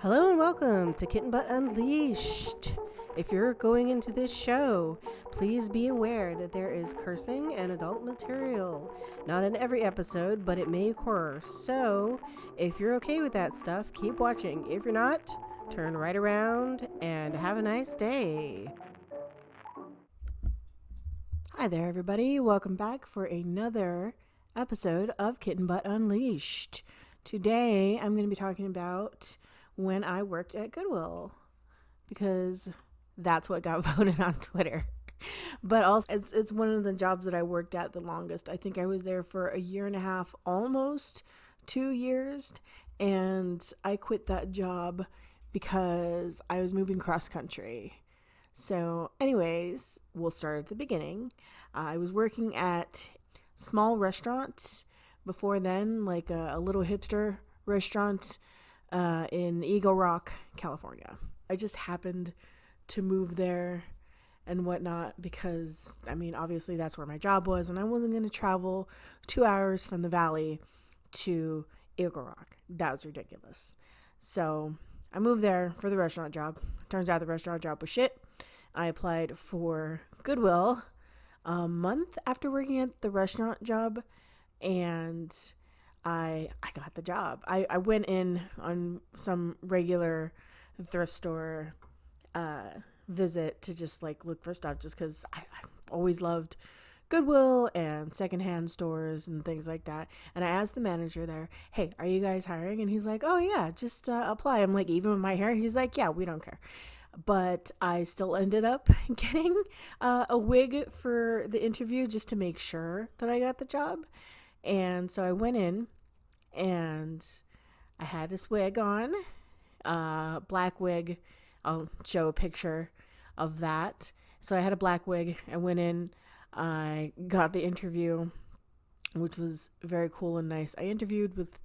Hello and welcome to Kitten Butt Unleashed. If you're going into this show, please be aware that there is cursing and adult material. Not in every episode, but it may occur. So, if you're okay with that stuff, keep watching. If you're not, turn right around and have a nice day. Hi there, everybody. Welcome back for another episode of Kitten Butt Unleashed. Today, I'm going to be talking about when I worked at Goodwill, because that's what got voted on Twitter. But also, it's one of the jobs that I worked at the longest. I think I was there for a year and a half, almost 2 years, and I quit that job because I was moving cross country. So anyways, we'll start at the beginning. I was working at small restaurant before then, like a little hipster restaurant in Eagle Rock, California. I just happened to move there and whatnot because, obviously that's where my job was, and I wasn't going to travel 2 hours from the valley to Eagle Rock. That was ridiculous. So I moved there for the restaurant job. Turns out the restaurant job was shit. I applied for Goodwill a month after working at the restaurant job, and I got the job. I went in on some regular thrift store visit to just look for stuff, just because I've always loved Goodwill and secondhand stores and things like that. And I asked the manager there, "Hey, are you guys hiring?" And he's like, "Oh yeah, just apply." I'm like, "Even with my hair?" He's like, "Yeah, we don't care." But I still ended up getting a wig for the interview just to make sure that I got the job. And so I went in and I had this wig on, black wig. I'll show a picture of that. So I had a black wig. I went in, I got the interview, which was very cool and nice. I interviewed with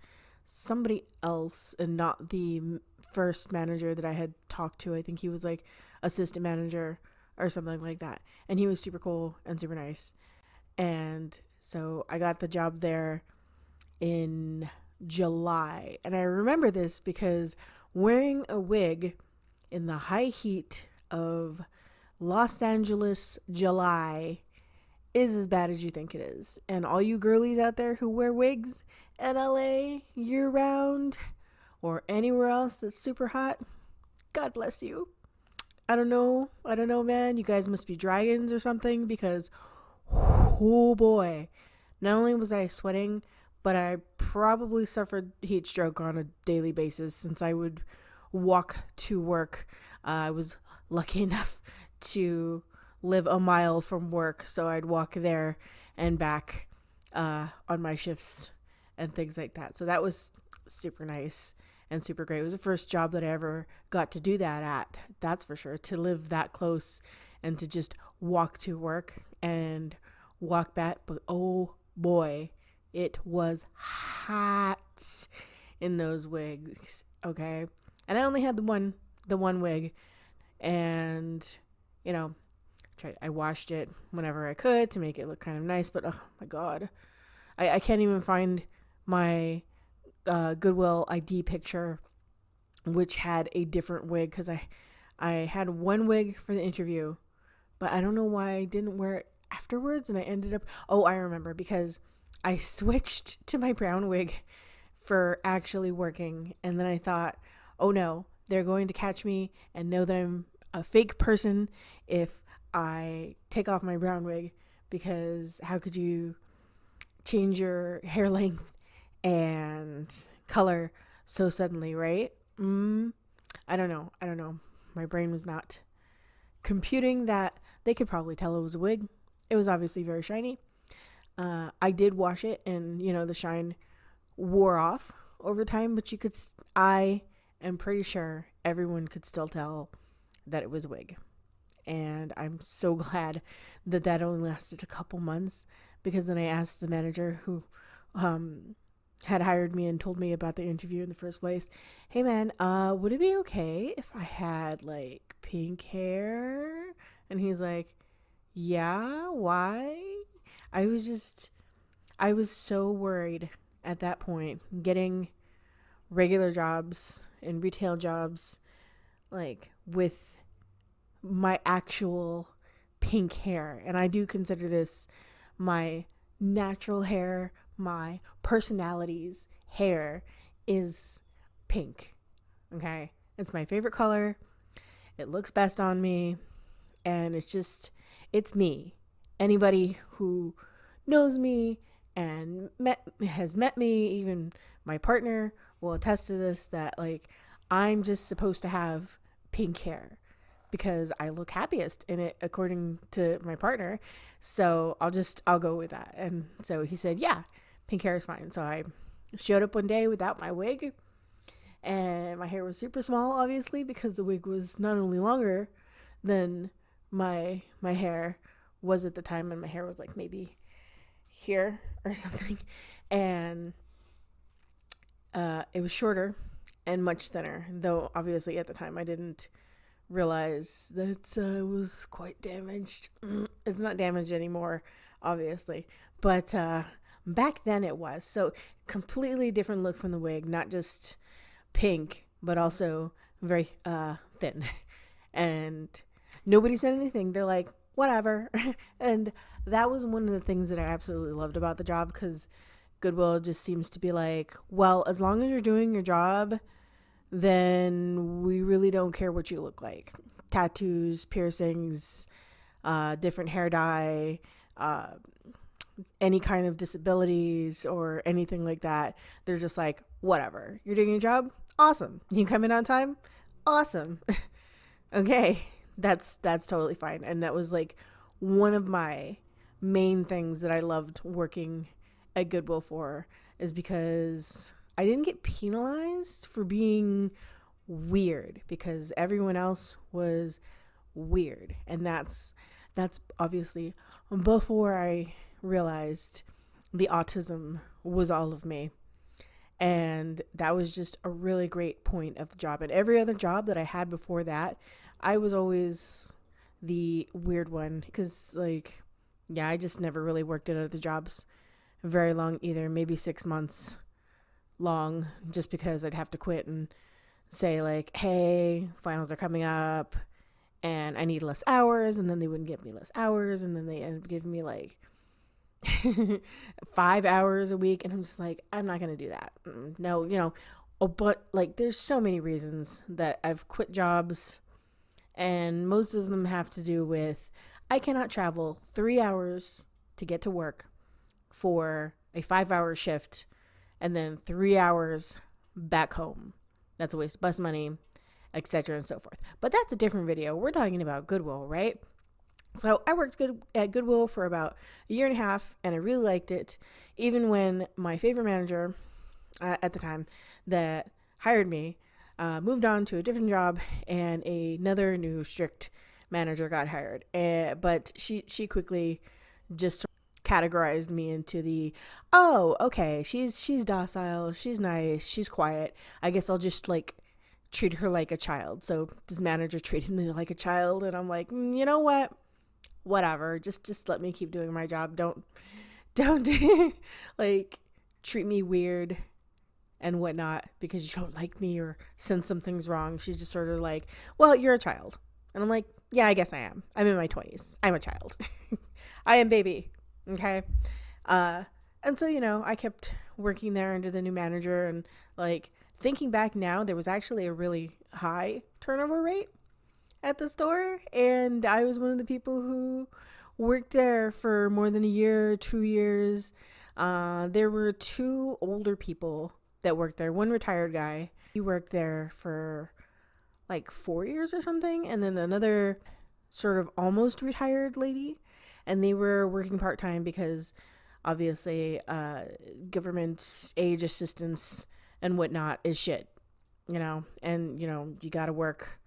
somebody else and not the first manager that I had talked to. I think he was like assistant manager or something like that. And he was super cool and super nice. And so I got the job there in July. And I remember this because wearing a wig in the high heat of Los Angeles July is as bad as you think it is. And all you girlies out there who wear wigs in LA year round or anywhere else that's super hot, God bless you. I don't know, man. You guys must be dragons or something, because oh boy, not only was I sweating, but I probably suffered heat stroke on a daily basis since I would walk to work. I was lucky enough to live a mile from work, so I'd walk there and back on my shifts and things like that. So that was super nice and super great. It was the first job that I ever got to do that at, that's for sure, to live that close and to just walk to work and walk back. But oh boy, it was hot in those wigs, okay? And I only had the one wig, and I washed it whenever I could to make it look kind of nice, but oh my god, I can't even find my Goodwill ID picture, which had a different wig, because I had one wig for the interview, but I don't know why I didn't wear it afterwards, and I ended up, I remember, because I switched to my brown wig for actually working, and then I thought, oh no, they're going to catch me and know that I'm a fake person if I take off my brown wig, because how could you change your hair length and color so suddenly, right? I don't know. My brain was not computing that. They could probably tell it was a wig. It was obviously very shiny. I did wash it, and the shine wore off over time, but I am pretty sure everyone could still tell that it was a wig. And I'm so glad that only lasted a couple months, because then I asked the manager who had hired me and told me about the interview in the first place, "Hey man, would it be okay if I had pink hair?" And he's like, "Yeah, why?" I was so worried at that point, getting regular jobs and retail jobs, like with my actual pink hair. And I do consider this my natural hair, my personality's hair is pink. Okay? It's my favorite color. It looks best on me. And it's me. Anybody who knows me and has met me, even my partner will attest to this, that like I'm just supposed to have pink hair because I look happiest in it according to my partner. So I'll go with that. And so he said, yeah, pink hair is fine. So I showed up one day without my wig, and my hair was super small, obviously, because the wig was not only longer than my hair was at the time, and my hair was like maybe here or something, and it was shorter and much thinner, though obviously at the time I didn't realize that it was quite damaged. It's not damaged anymore, obviously, but back then it was. So completely different look from the wig, not just pink, but also very thin. And nobody said anything. They're like, whatever. And that was one of the things that I absolutely loved about the job, because Goodwill just seems to be like, well, as long as you're doing your job, then we really don't care what you look like. Tattoos, piercings, different hair dye, any kind of disabilities or anything like that. They're just like, whatever. You're doing your job? Awesome. You come in on time? Awesome. Okay. That's totally fine. And that was like one of my main things that I loved working at Goodwill for, is because I didn't get penalized for being weird, because everyone else was weird. And that's obviously before I realized the autism was all of me. And that was just a really great point of the job. And every other job that I had before that, I was always the weird one, because like, yeah, I just never really worked at other jobs very long either, maybe 6 months long, just because I'd have to quit and say like, hey, finals are coming up and I need less hours, and then they wouldn't give me less hours, and then they ended up giving me like 5 hours a week, and I'm just like, I'm not gonna do that. No, but like there's so many reasons that I've quit jobs, and most of them have to do with I cannot travel 3 hours to get to work for a 5-hour shift and then 3 hours back home. That's a waste of bus money, etc. and so forth. But that's a different video. We're talking about Goodwill, right? So I worked at Goodwill for about a year and a half, and I really liked it, even when my favorite manager at the time that hired me moved on to a different job, and another new strict manager got hired. But she quickly just categorized me into the, oh, okay, she's docile, she's nice, she's quiet, I guess I'll just like treat her like a child. So this manager treated me like a child, and I'm like, you know what, whatever, just let me keep doing my job. Don't like treat me weird and whatnot because you don't like me or sense something's wrong. She's just sort of like, well, you're a child. And I'm like, yeah, I guess I am. I'm in my 20s. I'm a child. I am baby. Okay. And so, I kept working there under the new manager, and like thinking back now, there was actually a really high turnover rate at the store. And I was one of the people who worked there for more than a year, 2 years. There were 2 older people that worked there. One retired guy. He worked there for like 4 years or something. And then another sort of almost retired lady. And they were working part-time because obviously government age assistance and whatnot is shit, and you got to work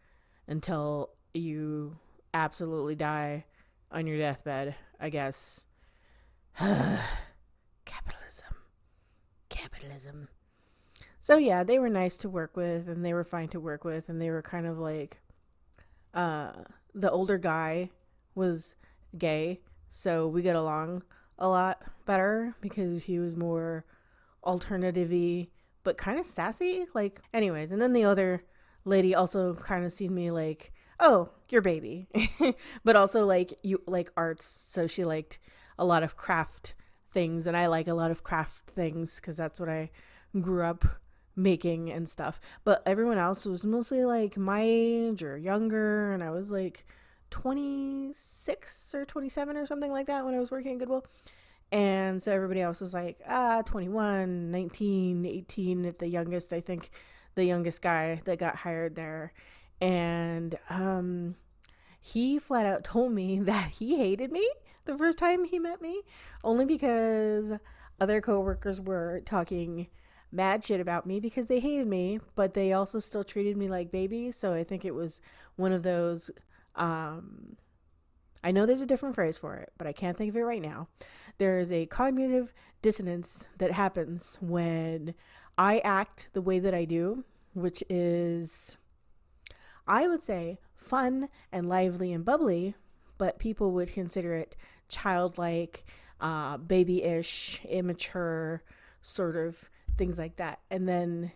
until you absolutely die on your deathbed, I guess. Capitalism. So yeah, they were nice to work with, and they were fine to work with, and they were kind of like, the older guy was gay, so we get along a lot better because he was more alternative-y, but kind of sassy. Like, anyways, and then the other lady also kind of seen me like, oh, your baby. But also like, you like arts, so she liked a lot of craft things, and I like a lot of craft things because that's what I grew up making and stuff. But everyone else was mostly like my age or younger, and I was like 26 or 27 or something like that when I was working at Goodwill. And so everybody else was like 21, 19, 18 at the youngest. I think the youngest guy that got hired there. And he flat out told me that he hated me the first time he met me, only because other coworkers were talking mad shit about me because they hated me, but they also still treated me like baby. So I think it was one of those. I know there's a different phrase for it, but I can't think of it right now. There is a cognitive dissonance that happens when I act the way that I do, which is, I would say, fun and lively and bubbly, but people would consider it childlike, babyish, immature, sort of things like that. And then,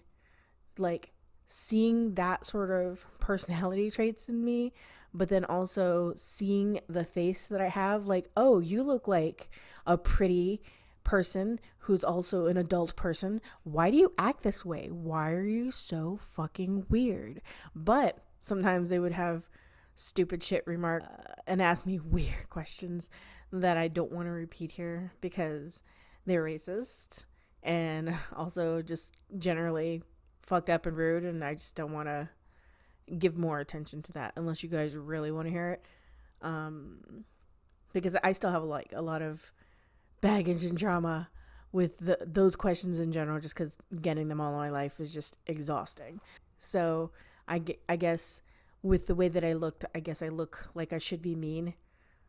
like, seeing that sort of personality traits in me, but then also seeing the face that I have, like, oh, you look like a pretty person who's also an adult person. Why do you act this way? Why are you so fucking weird? But sometimes they would have stupid shit remark and ask me weird questions that I don't want to repeat here because they're racist and also just generally fucked up and rude, and I just don't want to give more attention to that unless you guys really want to hear it, because I still have like a lot of baggage and drama with those questions in general, just because getting them all in my life is just exhausting. So I guess with the way that I looked, I guess I look like I should be mean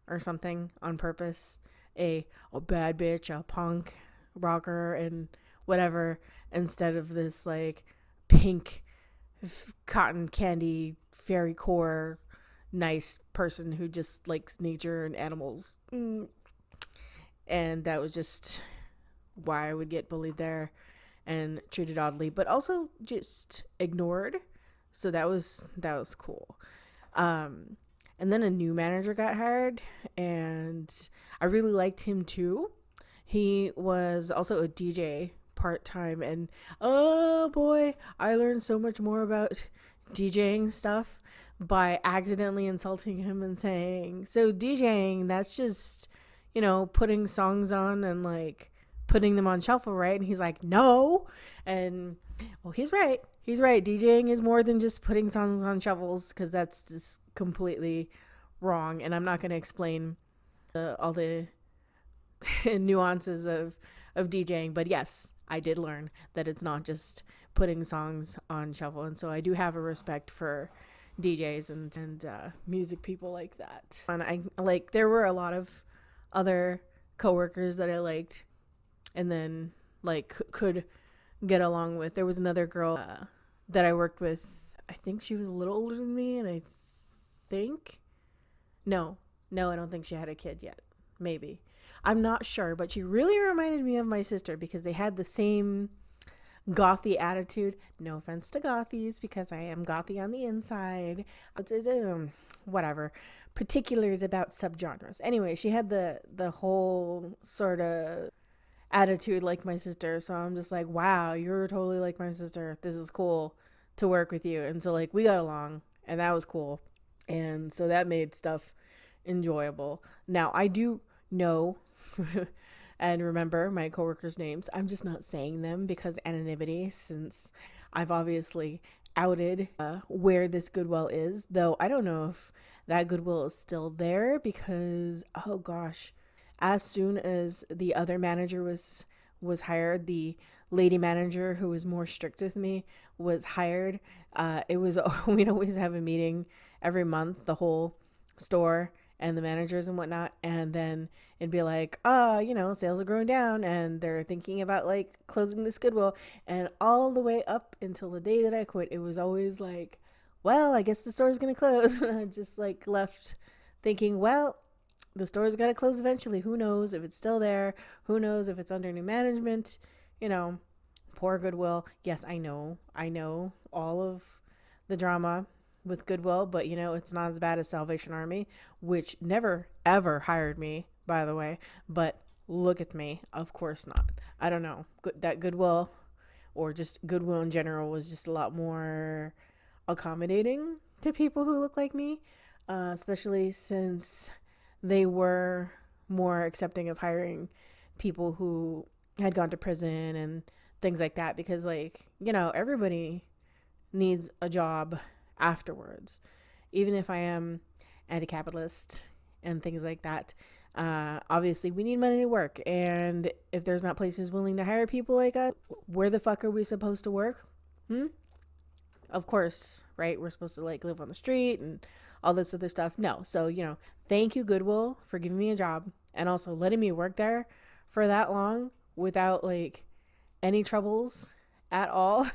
or something on purpose, a bad bitch, a punk rocker and whatever, instead of this like pink cotton candy fairy core nice person who just likes nature and animals. And that was just why I would get bullied there and treated oddly, but also just ignored. So that was cool. And then a new manager got hired, and I really liked him too. He was also a DJ part-time, and oh boy, I learned so much more about DJing stuff by accidentally insulting him and saying, so DJing, that's just, putting songs on and like putting them on shuffle, right? And he's like, no. And well, he's right. DJing is more than just putting songs on shuffles, because that's just completely wrong. And I'm not going to explain all the nuances of DJing, but yes, I did learn that it's not just putting songs on shuffle. And so I do have a respect for DJs and music people like that. And I like, there were a lot of other coworkers that I liked and then like could get along with. There was another girl that I worked with. I think she was a little older than me, and I think no, I don't think she had a kid yet. Maybe, I'm not sure, but she really reminded me of my sister because they had the same gothy attitude. No offense to gothies, because I am gothy on the inside. Whatever. Particulars about subgenres. Anyway, she had the whole sort of attitude like my sister. So I'm just like, wow, you're totally like my sister. This is cool to work with you. And so like we got along, and that was cool. And so that made stuff enjoyable. Now I do know and remember my coworkers' names. I'm just not saying them because anonymity, since I've obviously outed where this Goodwill is, though I don't know if that Goodwill is still there because, oh gosh, as soon as the other manager was hired, the lady manager who was more strict with me was hired. It was we'd always have a meeting every month, the whole store and the managers and whatnot, and then it'd be like, sales are going down and they're thinking about like closing this Goodwill. And all the way up until the day that I quit, it was always like, well, I guess the store's gonna close. And I just like left thinking, well, the store's gotta close eventually. Who knows if it's still there? Who knows if it's under new management? Poor Goodwill. Yes, I know all of the drama with Goodwill, but it's not as bad as Salvation Army, which never ever hired me, by the way. But look at me. Of course not. I don't know. That Goodwill, or just Goodwill in general, was just a lot more accommodating to people who look like me, especially since they were more accepting of hiring people who had gone to prison and things like that, because everybody needs a job afterwards. Even if I am anti-capitalist and things like that, obviously we need money to work, and if there's not places willing to hire people like us, where the fuck are we supposed to work? Of course, right? We're supposed to live on the street and all this other stuff. No. So, thank you, Goodwill, for giving me a job and also letting me work there for that long without any troubles at all.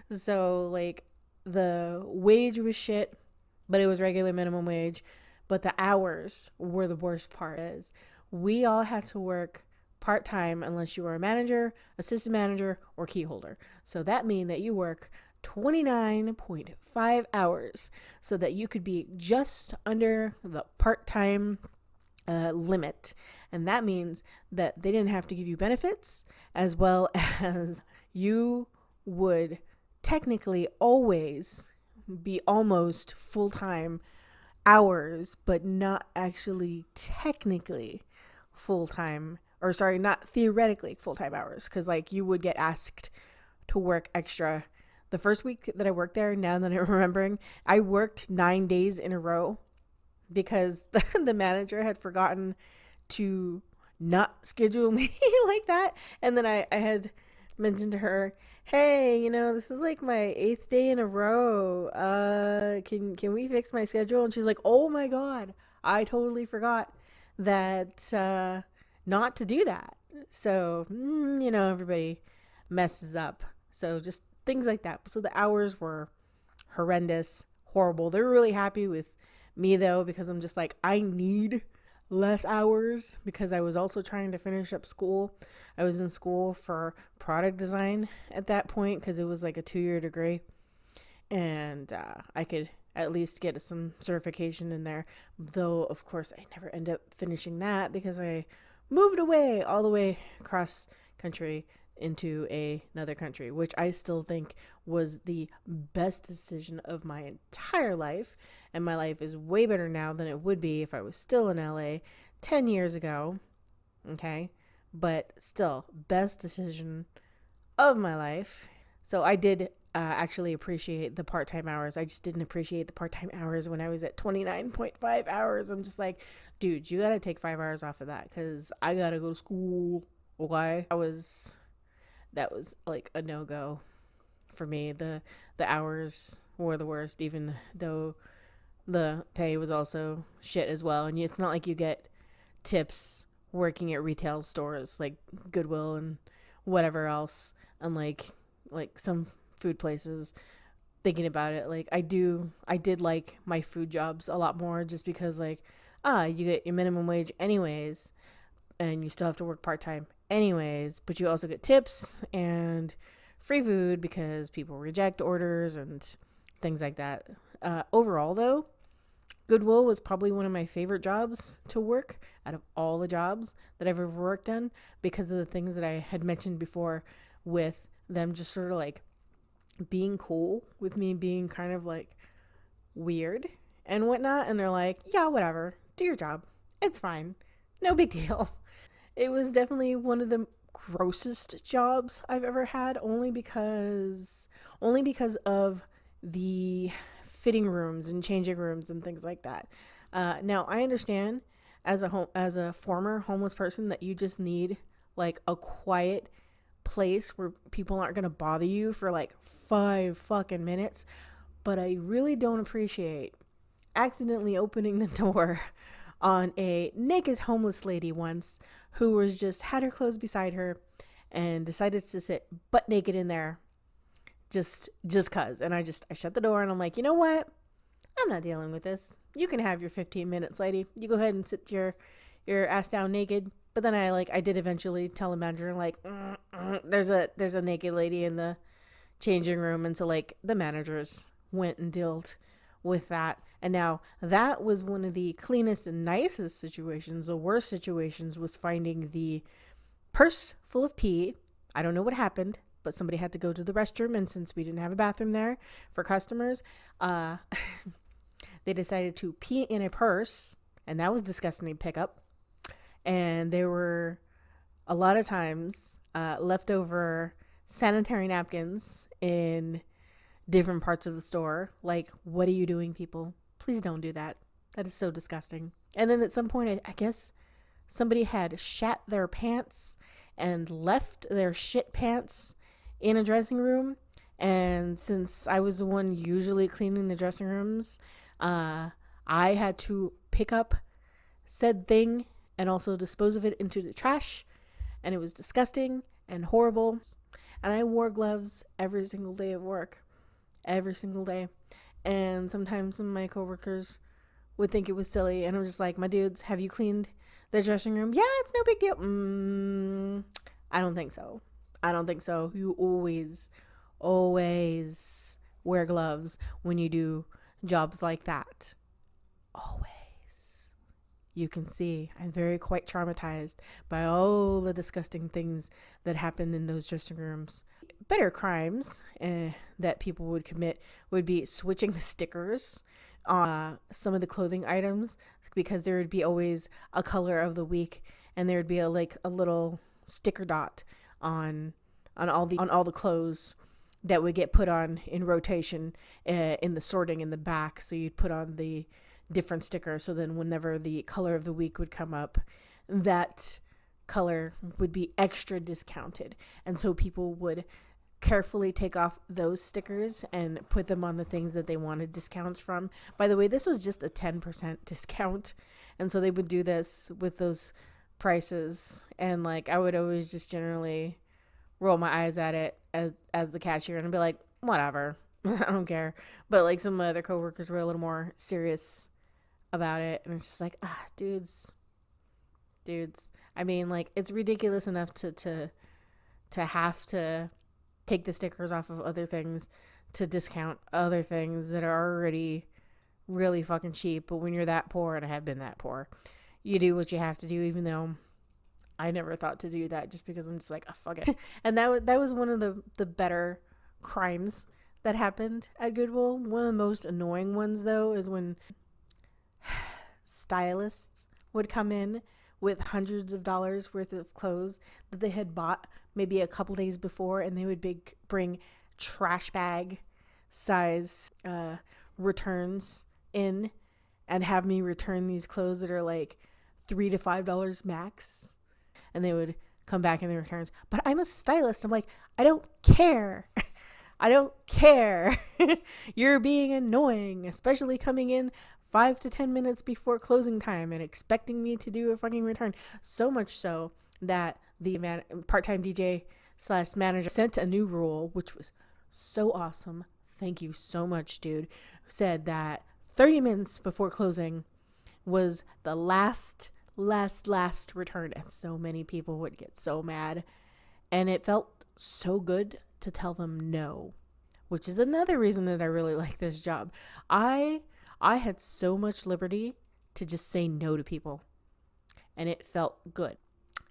So the wage was shit, but it was regular minimum wage. But the hours were the worst part. Is we all had to work part-time unless you were a manager, assistant manager, or key holder. So that means that you work 29.5 hours so that you could be just under the part-time limit. And that means that they didn't have to give you benefits, as well as you would technically always be almost full-time hours, but not actually technically full-time, or sorry, not theoretically full-time hours, because you would get asked to work extra. The first week that I worked there, now that I'm remembering, I worked 9 days in a row because the manager had forgotten to not schedule me like that. And then I had mentioned to her, hey, this is my 8th day in a row. Can we fix my schedule? And she's like, oh my God, I totally forgot that not to do that. So, everybody messes up. So just things like that. So the hours were horrendous, horrible. They were really happy with me though, because I'm just I need less hours, because I was also trying to finish up school. I was in school for product design at that point, because it was a 2-year degree, and I could at least get some certification in there, though of course I never end up finishing that because I moved away all the way across country into another country, which I still think was the best decision of my entire life. And my life is way better now than it would be if I was still in LA 10 years ago. Okay. But still, best decision of my life. So I did actually appreciate the part-time hours. I just didn't appreciate the part-time hours when I was at 29.5 hours. I'm just dude, you got to take 5 hours off of that because I got to go to school. Okay. That was a no-go for me. The hours were the worst, even though the pay was also shit as well. And it's not like you get tips working at retail stores like Goodwill and whatever else, unlike some food places. Thinking about it, I did like my food jobs a lot more, just because you get your minimum wage anyways, and you still have to work part-time anyways, but you also get tips and free food because people reject orders and things like that. Overall though, Goodwill was probably one of my favorite jobs to work out of all the jobs that I've ever worked on, because of the things that I had mentioned before, with them just sort of being cool with me being kind of weird and whatnot. And they're yeah, whatever, do your job. It's fine. No big deal. It was definitely one of the grossest jobs I've ever had, only because of the fitting rooms and changing rooms and things like that. Now I understand as a former homeless person that you just need a quiet place where people aren't going to bother you for 5 fucking minutes, but I really don't appreciate accidentally opening the door on a naked homeless lady once, who was just had her clothes beside her and decided to sit butt naked in there just cuz. And I shut the door and I'm you know what? I'm not dealing with this. You can have your 15 minutes, lady. You go ahead and sit your ass down naked. But then I did eventually tell the manager, like, there's a naked lady in the changing room. And so like the managers went and dealt with that. And now that was one of the cleanest and nicest situations. The worst situations was finding the purse full of pee. I don't know what happened, but somebody had to go to the restroom. And since we didn't have a bathroom there for customers, they decided to pee in a purse. And that was disgusting to pick up. And there were a lot of times leftover sanitary napkins in different parts of the store. Like, what are you doing, people? Please don't do that. That is so disgusting. And then at some point, I guess somebody had shat their pants and left their shit pants in a dressing room. And since I was the one usually cleaning the dressing rooms, I had to pick up said thing and also dispose of it into the trash. And it was disgusting and horrible. And I wore gloves every single day of work. Every single day. And sometimes some of my coworkers would think it was silly. And I'm just like, my dudes, have you cleaned the dressing room? Yeah, it's no big deal. I don't think so. I don't think so. You always wear gloves when you do jobs like that. Always. You can see I'm very quite traumatized by all the disgusting things that happen in those dressing rooms. Better crimes that people would commit would be switching the stickers on some of the clothing items, because there would be always a color of the week, and there would be a little sticker dot on all the clothes that would get put on in rotation in the sorting in the back. So you'd put on the different sticker, so then whenever the color of the week would come up, that color would be extra discounted. And so people would carefully take off those stickers and put them on the things that they wanted discounts from. By the way, this was just a 10% discount, and so they would do this with those prices. And like, I would always just generally roll my eyes at it as the cashier and be like, whatever, I don't care. But like, some of my other coworkers were a little more serious about it, and it's just like, dudes. I mean, like, it's ridiculous enough to have to take the stickers off of other things to discount other things that are already really fucking cheap. But when you're that poor, and I have been that poor, you do what you have to do, even though I never thought to do that, just because I'm just like, fuck it. And that was one of the better crimes that happened at Goodwill. One of the most annoying ones, though, is when stylists would come in with hundreds of dollars worth of clothes that they had bought maybe a couple days before, and they would bring trash bag size returns in and have me return these clothes that are like $3 to $5 max, and they would come back in the returns. But I'm a stylist. I'm like, I don't care. I don't care. You're being annoying, especially coming in 5 to 10 minutes before closing time and expecting me to do a fucking return. So much so that the part-time DJ / manager sent a new rule, which was so awesome. Thank you so much, dude. Said that 30 minutes before closing was the last return. And so many people would get so mad. And it felt so good to tell them no, which is another reason that I really like this job. I had so much liberty to just say no to people, and it felt good.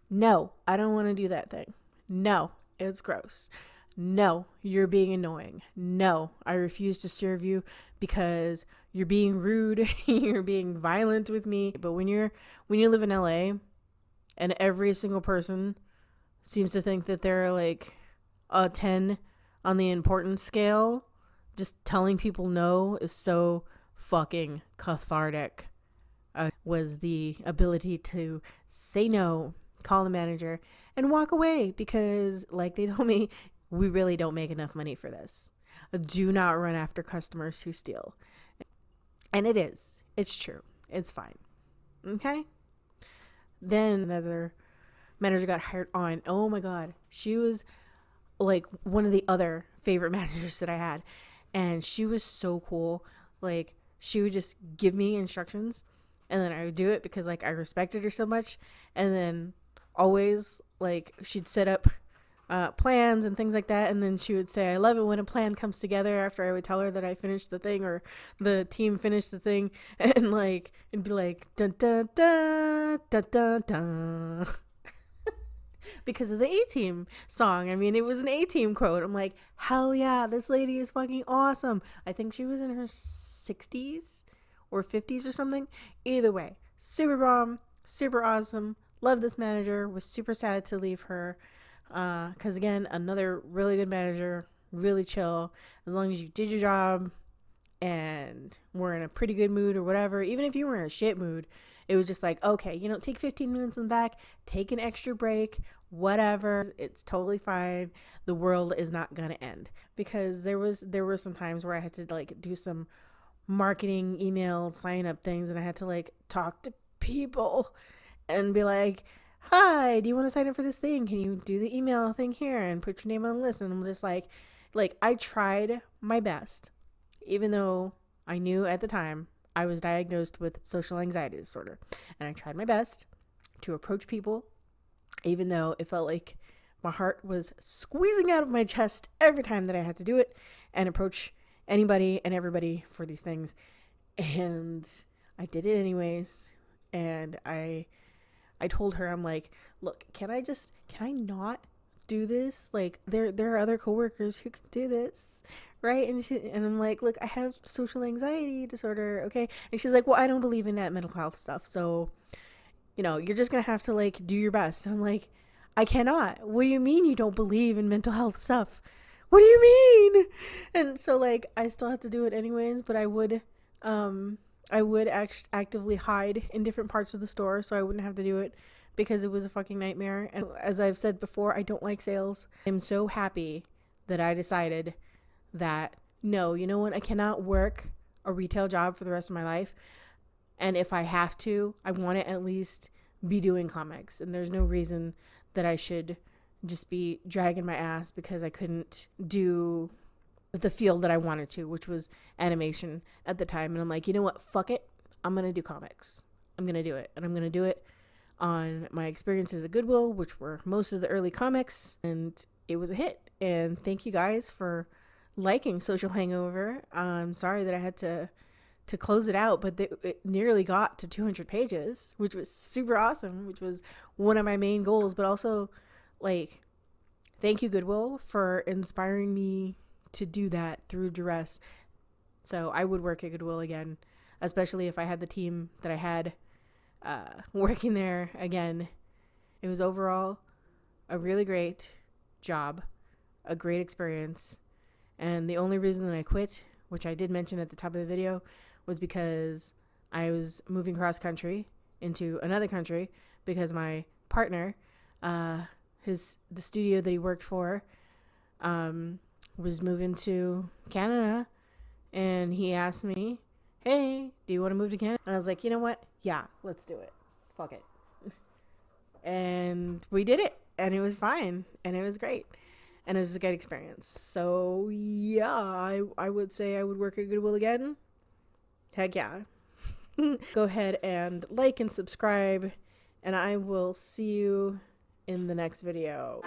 No, I don't want to do that thing. No, it's gross. No, you're being annoying. No, I refuse to serve you because you're being rude. You're being violent with me. But when you live in LA and every single person seems to think that they're like a 10 on the importance scale, just telling people no is so fucking cathartic. Was the ability to say no, call the manager, and walk away, because like they told me, we really don't make enough money for this. Do not run after customers who steal. And it's true. It's fine. Okay? Then another manager got hired on. Oh my God. She was like one of the other favorite managers that I had. And she was so cool. Like, she would just give me instructions, and then I would do it because like I respected her so much. And then always, like, she'd set up plans and things like that, and then she would say, I love it when a plan comes together, after I would tell her that I finished the thing or the team finished the thing, and like it'd be like dun dun dun dun dun dun because of the A-Team song. I mean, it was an A-Team quote. I'm like, hell yeah, this lady is fucking awesome. I think she was in her 60s or 50s or something. Either way, super bomb, super awesome. Love this manager. Was super sad to leave her. Because again, another really good manager, really chill. As long as you did your job and were in a pretty good mood or whatever, even if you were in a shit mood, it was just like, okay, you know, take 15 minutes in the back, take an extra break, whatever. It's totally fine. The world is not gonna end. Because there were some times where I had to like do some marketing email sign up things, and I had to like talk to people and be like, hi, do you want to sign up for this thing? Can you do the email thing here and put your name on the list? And I'm just like I tried my best, even though I knew at the time I was diagnosed with social anxiety disorder. And I tried my best to approach people, even though it felt like my heart was squeezing out of my chest every time that I had to do it and approach anybody and everybody for these things. And I did it anyways. And I told her, I'm like, look, can I not do this? Like, there are other coworkers who can do this, right? And I'm like, look, I have social anxiety disorder, okay? And she's like, well, I don't believe in that mental health stuff, so, you know, you're just gonna have to like do your best. And I'm like, I cannot. What do you mean you don't believe in mental health stuff? What do you mean? And so like I still have to do it anyways, but I would actively hide in different parts of the store so I wouldn't have to do it, because it was a fucking nightmare. And as I've said before, I don't like sales. I'm so happy that I decided that, no, you know what? I cannot work a retail job for the rest of my life. And if I have to, I want to at least be doing comics. And there's no reason that I should just be dragging my ass because I couldn't do the field that I wanted to, which was animation at the time. And I'm like, you know what? Fuck it. I'm going to do comics. I'm going to do it. And I'm going to do it on my experiences at Goodwill, which were most of the early comics. And it was a hit. And thank you guys for liking Social Hangover. I'm sorry that I had to close it out, but it nearly got to 200 pages, which was super awesome, which was one of my main goals. But also, like, thank you, Goodwill, for inspiring me to do that through duress. So I would work at Goodwill again, especially if I had the team that I had working there again. It was overall a really great job, a great experience. And the only reason that I quit, which I did mention at the top of the video, was because I was moving cross country into another country because my partner, the studio that he worked for, was moving to Canada, and he asked me, hey, do you want to move to Canada? And I was like, you know what? Yeah, let's do it. Fuck it. And we did it, and it was fine, and it was great, and it was a good experience. So yeah, I would say I would work at Goodwill again. Heck yeah. Go ahead and like and subscribe, and I will see you in the next video.